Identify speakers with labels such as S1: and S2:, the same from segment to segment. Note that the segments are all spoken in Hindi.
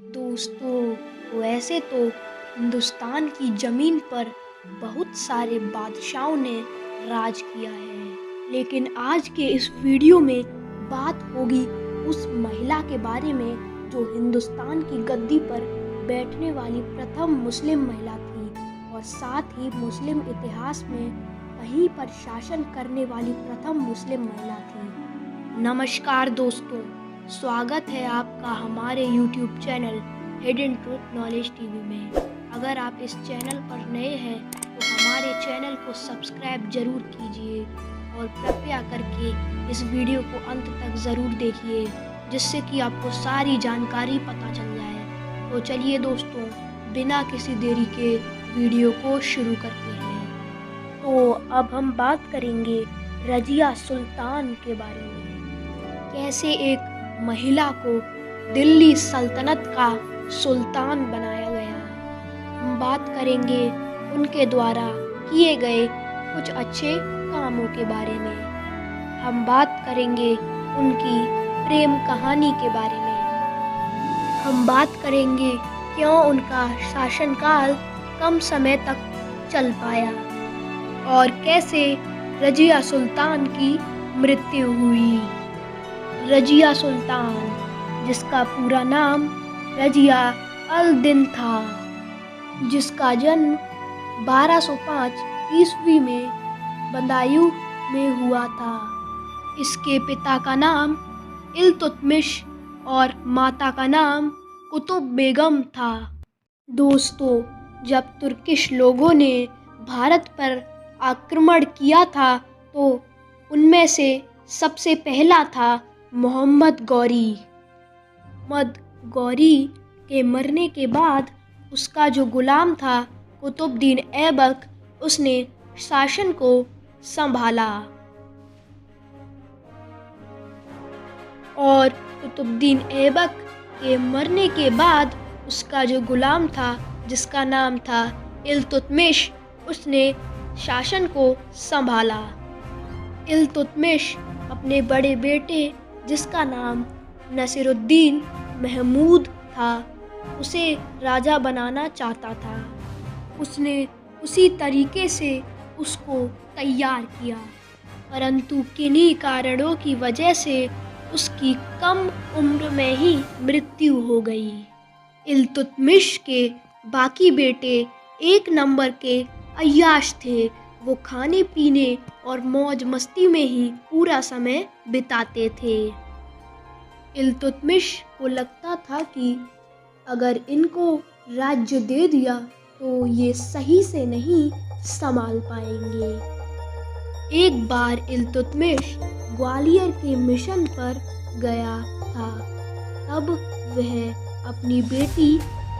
S1: दोस्तों, वैसे तो हिंदुस्तान की ज़मीन पर बहुत सारे बादशाहों ने राज किया है, लेकिन आज के इस वीडियो में बात होगी उस महिला के बारे में जो हिंदुस्तान की गद्दी पर बैठने वाली प्रथम मुस्लिम महिला थी और साथ ही मुस्लिम इतिहास में कहीं पर शासन करने वाली प्रथम मुस्लिम महिला थी। नमस्कार दोस्तों, स्वागत है आपका हमारे YouTube channel hidden truth knowledge TV में। अगर आप इस चैनल पर नए हैं तो हमारे चैनल को सब्सक्राइब जरूर कीजिए और कृपया करके इस वीडियो को अंत तक ज़रूर देखिए, जिससे कि आपको सारी जानकारी पता चल जाए। तो चलिए दोस्तों, बिना किसी देरी के वीडियो को शुरू करते हैं। तो अब हम बात करेंगे रज़िया सुल्तान के बारे में। कैसे एक महिला को दिल्ली सल्तनत का सुल्तान बनाया गया। हम बात करेंगे उनके द्वारा किए गए कुछ अच्छे कामों के बारे में। हम बात करेंगे उनकी प्रेम कहानी के बारे में। हम बात करेंगे क्यों उनका शासनकाल कम समय तक चल पाया और कैसे रज़िया सुल्तान की मृत्यु हुई। रज़िया सुल्तान, जिसका पूरा नाम रज़िया अल दिन था, जिसका जन्म 1205 ईस्वी में बदायूं में हुआ था। इसके पिता का नाम इल्तुतमिश और माता का नाम कुतुब बेगम था। दोस्तों, जब तुर्किश लोगों ने भारत पर आक्रमण किया था तो उनमें से सबसे पहला था मोहम्मद गौरी के मरने के बाद उसका जो गुलाम था कुतुबुद्दीन ऐबक, उसने शासन को संभाला और कुतुबुद्दीन ऐबक के मरने के बाद उसका जो गुलाम था जिसका नाम था इल्तुतमिश, उसने शासन को संभाला। इल्तुतमिश अपने बड़े बेटे जिसका नाम नसीरुद्दीन महमूद था, उसे राजा बनाना चाहता था। उसने उसी तरीके से उसको तैयार किया, परंतु किन्हीं कारणों की वजह से उसकी कम उम्र में ही मृत्यु हो गई। इल्तुतमिश के बाकी बेटे एक नंबर के अय्याश थे। वो खाने पीने और मौज मस्ती में ही पूरा समय बिताते थे। इल्तुतमिश को लगता था कि अगर इनको राज्य दे दिया तो ये सही से नहीं संभाल पाएंगे। एक बार इल्तुतमिश ग्वालियर के मिशन पर गया था। तब वह अपनी बेटी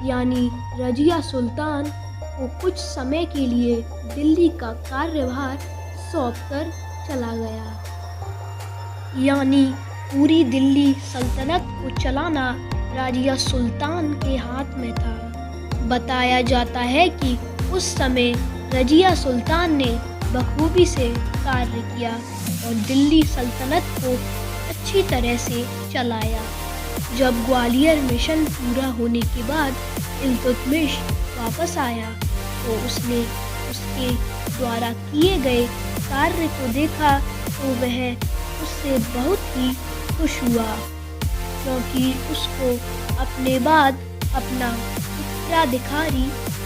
S1: यानी रज़िया सुल्तान को कुछ समय के लिए दिल्ली का कार्यभार सौंपकर चला गया। यानी पूरी दिल्ली सल्तनत को चलाना रज़िया सुल्तान के हाथ में था। बताया जाता है कि उस समय रज़िया सुल्तान ने बखूबी से कार्य किया और दिल्ली सल्तनत को अच्छी तरह से चलाया। जब ग्वालियर मिशन पूरा होने के बाद इल्तुतमिश वापस आया तो उसने उसके द्वारा किए गए कार्य को देखा तो वह उससे बहुत ही खुश हुआ, क्योंकि उसको अपने बाद अपना उत्तराधिकारी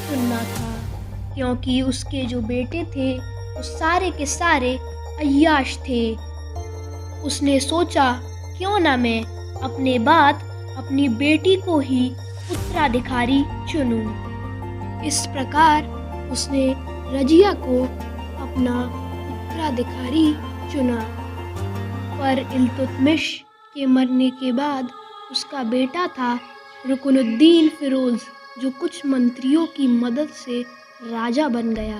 S1: चुनना था। क्योंकि उसके जो बेटे थे वो सारे के सारे अय्याश थे। उसने सोचा क्यों ना मैं अपने बाद अपनी बेटी को ही उत्तराधिकारी चुनूं। इस प्रकार उसने रज़िया को अपना उत्तराधिकारी चुना। पर इल्तुतमिश के मरने के बाद उसका बेटा था रुकनुद्दीन फिरोज, जो कुछ मंत्रियों की मदद से राजा बन गया।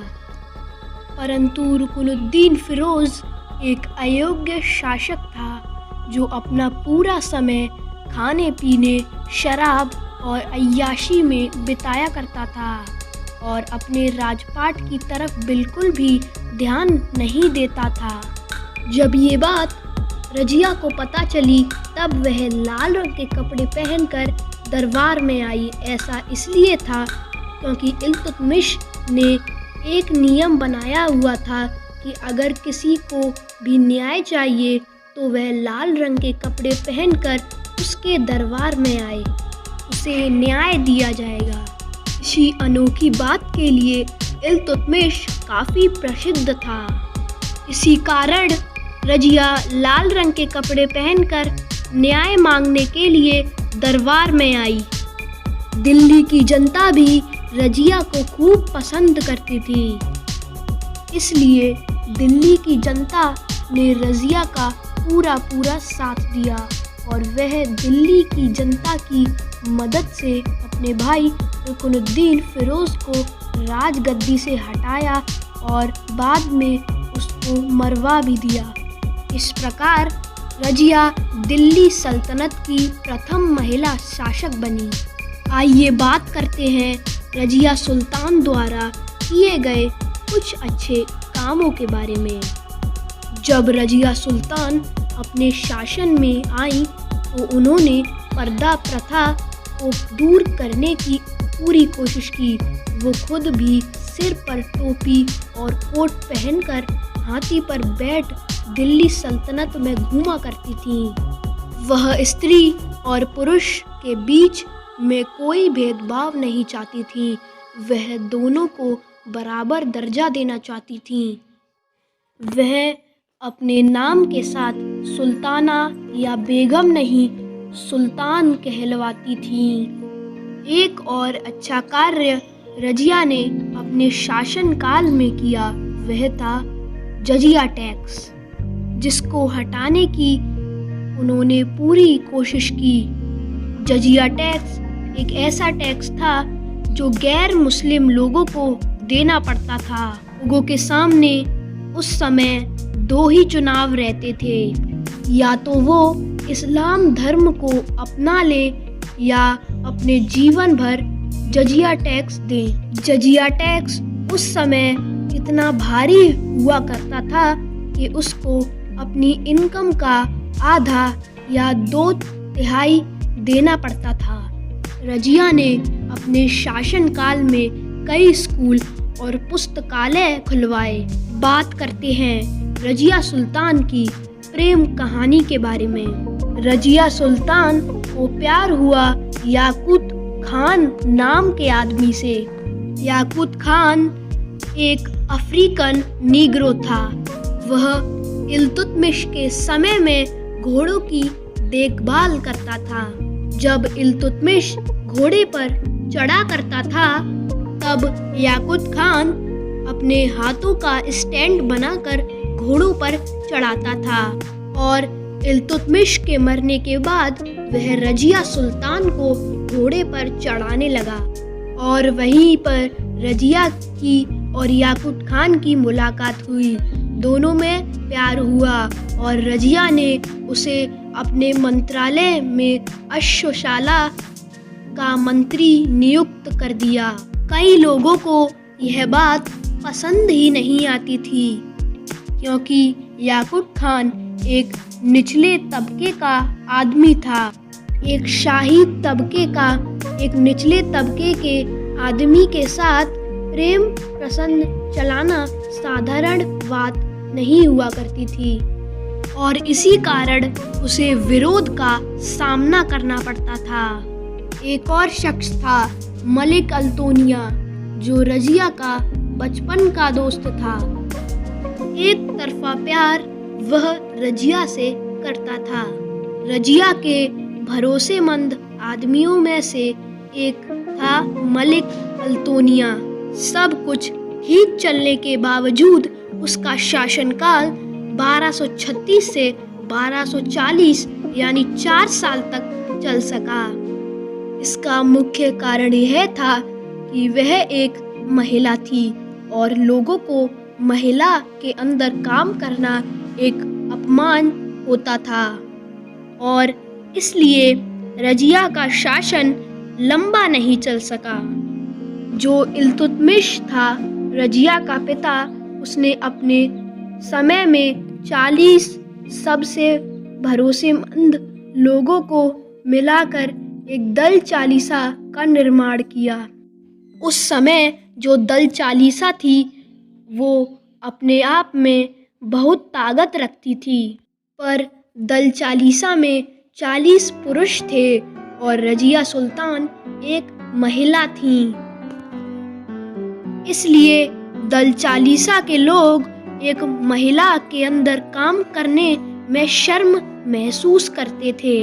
S1: परंतु रुकनुद्दीन फिरोज एक अयोग्य शासक था जो अपना पूरा समय खाने पीने, शराब और अय्याशी में बिताया करता था और अपने राजपाट की तरफ बिल्कुल भी ध्यान नहीं देता था। जब ये बात रज़िया को पता चली तब वह लाल रंग के कपड़े पहनकर दरबार में आई। ऐसा इसलिए था क्योंकि इल्तुतमिश ने एक नियम बनाया हुआ था कि अगर किसी को भी न्याय चाहिए तो वह लाल रंग के कपड़े पहनकर उसके दरबार में आए, उसे न्याय दिया जाएगा। इसी अनोखी बात के लिए इल्तुतमिश काफ़ी प्रसिद्ध था। इसी कारण रजिया लाल रंग के कपड़े पहनकर न्याय मांगने के लिए दरबार में आई। दिल्ली की जनता भी रजिया को खूब पसंद करती थी, इसलिए दिल्ली की जनता ने रजिया का पूरा साथ दिया और वह दिल्ली की जनता की मदद से अपने भाई रुकनुद्दीन फिरोज को राजगद्दी से हटाया और बाद में उसको मरवा भी दिया। इस प्रकार रजिया दिल्ली सल्तनत की प्रथम महिला शासक बनी। आइए बात करते हैं रजिया सुल्तान द्वारा किए गए कुछ अच्छे कामों के बारे में। जब रजिया सुल्तान अपने शासन में आई तो उन्होंने पर्दा प्रथा को दूर करने की पूरी कोशिश की। वो खुद भी सिर पर टोपी और कोट पहनकर हाथी पर बैठ दिल्ली सल्तनत में घूमा करती थीं। वह स्त्री और पुरुष के बीच में कोई भेदभाव नहीं चाहती थीं। वह दोनों को बराबर दर्जा देना चाहती थीं। वह अपने नाम के साथ सुल्ताना या बेगम नहीं, सुल्तान कहलवाती थीं। एक और अच्छा कार्य रजिया ने अपने शासनकाल में किया, वह था जजिया टैक्स, जिसको हटाने की उन्होंने पूरी कोशिश की। जजिया टैक्स एक ऐसा टैक्स था जो गैर मुस्लिम लोगों को देना पड़ता था। लोगों के सामने उस समय दो ही चुनाव रहते थे, या तो वो इस्लाम धर्म को अपना ले या अपने जीवन भर जजिया टैक्स दें। जजिया टैक्स उस समय इतना भारी हुआ करता था कि उसको अपनी इनकम का आधा या 2/3 देना पड़ता था। रजिया ने अपने शासनकाल में कई स्कूल और पुस्तकालय खुलवाए। बात करते हैं रजिया सुल्तान की प्रेम कहानी के बारे में। रजिया सुल्तान को प्यार हुआ याकूत खान नाम के आदमी से। याकूत खान एक अफ्रीकन नीग्रो था। वह इल्तुतमिश के समय में घोड़ों की देखभाल करता था। जब इल्तुतमिश घोड़े पर चढ़ा करता था तब याकूत खान अपने हाथों का स्टैंड बनाकर घोड़ों पर चढ़ाता था और इल्तुतमिश के मरने के बाद वह रजिया सुल्तान को घोड़े पर चढ़ाने लगा और वहीं पर रजिया की और याकूत खान की मुलाकात हुई। दोनों में प्यार हुआ और रजिया ने उसे अपने मंत्रालय में अश्वशाला का मंत्री नियुक्त कर दिया। कई लोगों को यह बात पसंद ही नहीं आती थी क्योंकि याकूत खान एक निचले तबके का आदमी था। एक शाही तबके का एक निचले तबके के आदमी के साथ प्रेम प्रसंग चलाना साधारण बात नहीं हुआ करती थी और इसी कारण उसे विरोध का सामना करना पड़ता था। एक और शख्स था मलिक अल्तोनिया, जो रजिया का बचपन का दोस्त था। एक तरफा प्यार वह रजिया से करता था। रजिया के भरोसेमंद आदमियों में से एक था मलिक अल्तोनिया। सब कुछ ठीक चलने के बावजूद उसका शासनकाल 1236 से 1240 यानी 4 साल तक चल सका। इसका मुख्य कारण यह था कि वह एक महिला थी और लोगों को महिला के अंदर काम करना एक अपमान होता था और इसलिए रजिया का शासन लंबा नहीं चल सका। जो इल्तुतमिश था रजिया का पिता, उसने अपने समय में 40 सबसे भरोसेमंद लोगों को मिलाकर एक दल चालीसा का निर्माण किया। उस समय जो दल चालीसा थी वो अपने आप में बहुत ताकत रखती थी, पर दल चालीसा में 40 पुरुष थे और रजिया सुल्तान एक महिला थीं। इसलिए दल चालीसा के लोग एक महिला के अंदर काम करने में शर्म महसूस करते थे।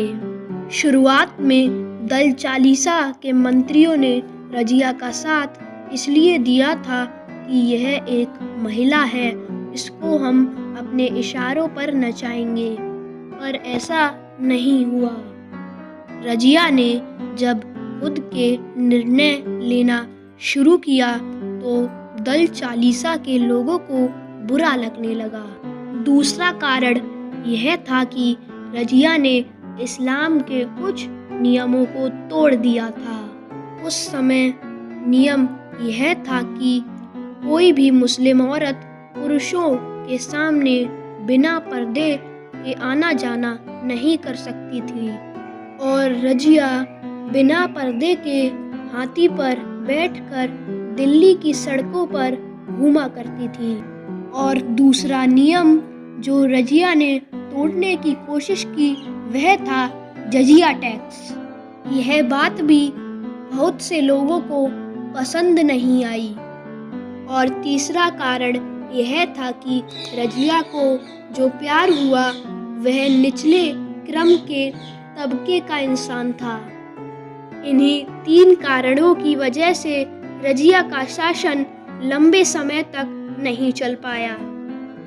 S1: शुरुआत में दल चालीसा के मंत्रियों ने रजिया का साथ इसलिए दिया था कि यह एक महिला है, इसको हम अपने इशारों पर नचाएंगे, पर ऐसा नहीं हुआ। रजिया ने जब खुद के निर्णय लेना शुरू किया तो दल चालीसा के लोगों को बुरा लगने लगा। दूसरा कारण यह था कि रजिया ने इस्लाम के कुछ नियमों को तोड़ दिया था। उस समय नियम यह था कि कोई भी मुस्लिम औरत पुरुषों के सामने बिना पर्दे के आना जाना नहीं कर सकती थी और रजिया बिना पर्दे के हाथी पर बैठकर दिल्ली की सड़कों पर घूमा करती थी। और दूसरा नियम जो रजिया ने तोड़ने की कोशिश की वह था जजिया टैक्स। यह बात भी बहुत से लोगों को पसंद नहीं आई। और तीसरा कारण यह था कि रजिया को जो प्यार हुआ वह निचले क्रम के तबके का इंसान था। इन्हीं 3 कारणों की वजह से रजिया का शासन लंबे समय तक नहीं चल पाया।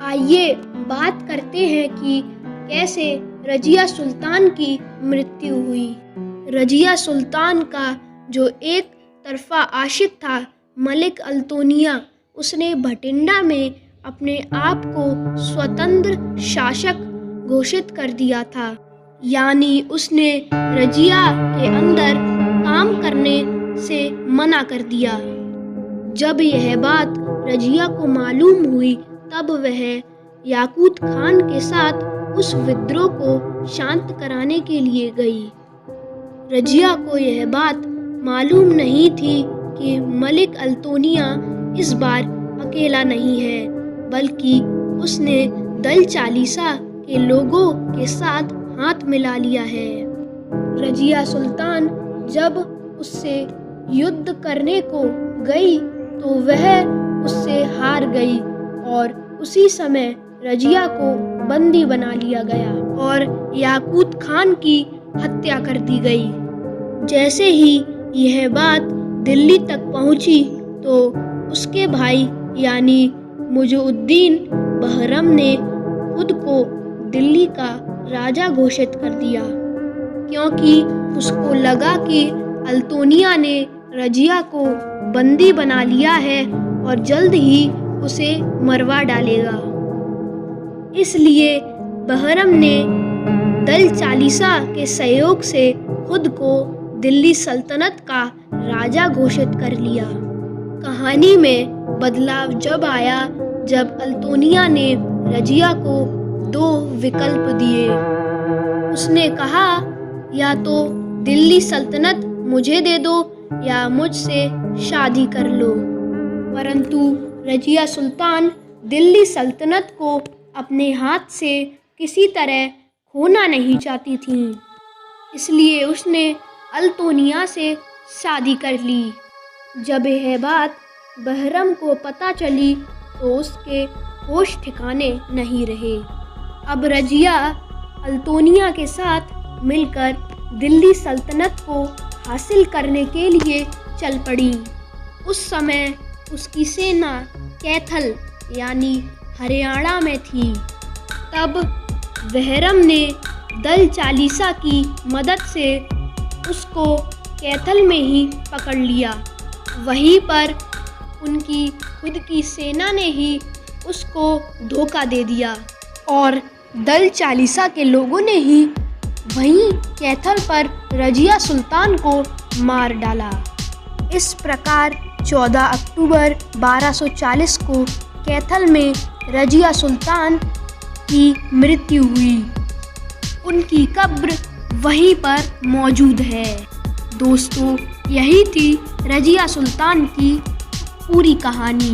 S1: आइए बात करते हैं कि कैसे रजिया सुल्तान की मृत्यु हुई। रजिया सुल्तान का जो एक तरफा आशिक था मलिक अल्तोनिया, उसने भटिंडा में अपने आप को स्वतंत्र शासक घोषित कर दिया था, यानी उसने रजिया के अंदर काम करने से मना कर दिया। जब यह बात रजिया को मालूम हुई तब वह याकूत खान के साथ उस विद्रोह को शांत कराने के लिए गई। रजिया को यह बात मालूम नहीं थी कि मलिक अल्तोनिया इस बार अकेला नहीं है, बल्कि उसने दल चालीसा के लोगों के साथ हाथ मिला लिया है। रजिया सुल्तान जब उससे युद्ध करने को गई तो वह उससे हार गई और उसी समय रजिया को बंदी बना लिया गया और याकूत खान की हत्या कर दी गई। जैसे ही यह बात दिल्ली तक पहुंची तो उसके भाई यानी मुइज़ुद्दीन बहरम ने खुद को दिल्ली का राजा घोषित कर दिया, क्योंकि उसको लगा कि अल्तोनिया ने रजिया को बंदी बना लिया है और जल्द ही उसे मरवा डालेगा। इसलिए बहरम ने दल चालीसा के सहयोग से खुद को दिल्ली सल्तनत का राजा घोषित कर लिया। कहानी में बदलाव जब आया जब अल्तोनिया ने रजिया को 2 विकल्प दिए। उसने कहा या तो दिल्ली सल्तनत मुझे दे दो या मुझसे शादी कर लो, परंतु रजिया सुल्तान दिल्ली सल्तनत को अपने हाथ से किसी तरह खोना नहीं चाहती थी, इसलिए उसने अल्तोनिया से शादी कर ली। जब यह बात बहरम को पता चली तो उसके होश ठिकाने नहीं रहे। अब रजिया अल्तोनिया के साथ मिलकर दिल्ली सल्तनत को हासिल करने के लिए चल पड़ी। उस समय उसकी सेना कैथल यानी हरियाणा में थी। तब बहरम ने दल चालीसा की मदद से उसको कैथल में ही पकड़ लिया। वहीं पर उनकी खुद की सेना ने ही उसको धोखा दे दिया और दल चालीसा के लोगों ने ही वहीं कैथल पर रजिया सुल्तान को मार डाला। इस प्रकार 14 अक्टूबर 1240 को कैथल में रजिया सुल्तान की मृत्यु हुई। उनकी कब्र वहीं पर मौजूद है। दोस्तों, यही थी रज़िया सुल्तान की पूरी कहानी।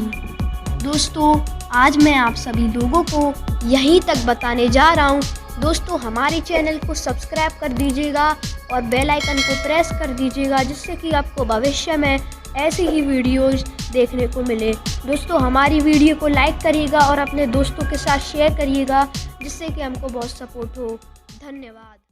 S1: दोस्तों, आज मैं आप सभी लोगों को यहीं तक बताने जा रहा हूँ। दोस्तों, हमारे चैनल को सब्सक्राइब कर दीजिएगा और बेल आइकन को प्रेस कर दीजिएगा, जिससे कि आपको भविष्य में ऐसी ही वीडियोज़ देखने को मिले। दोस्तों, हमारी वीडियो को लाइक करिएगा और अपने दोस्तों के साथ शेयर करिएगा, जिससे कि हमको बहुत सपोर्ट हो। धन्यवाद।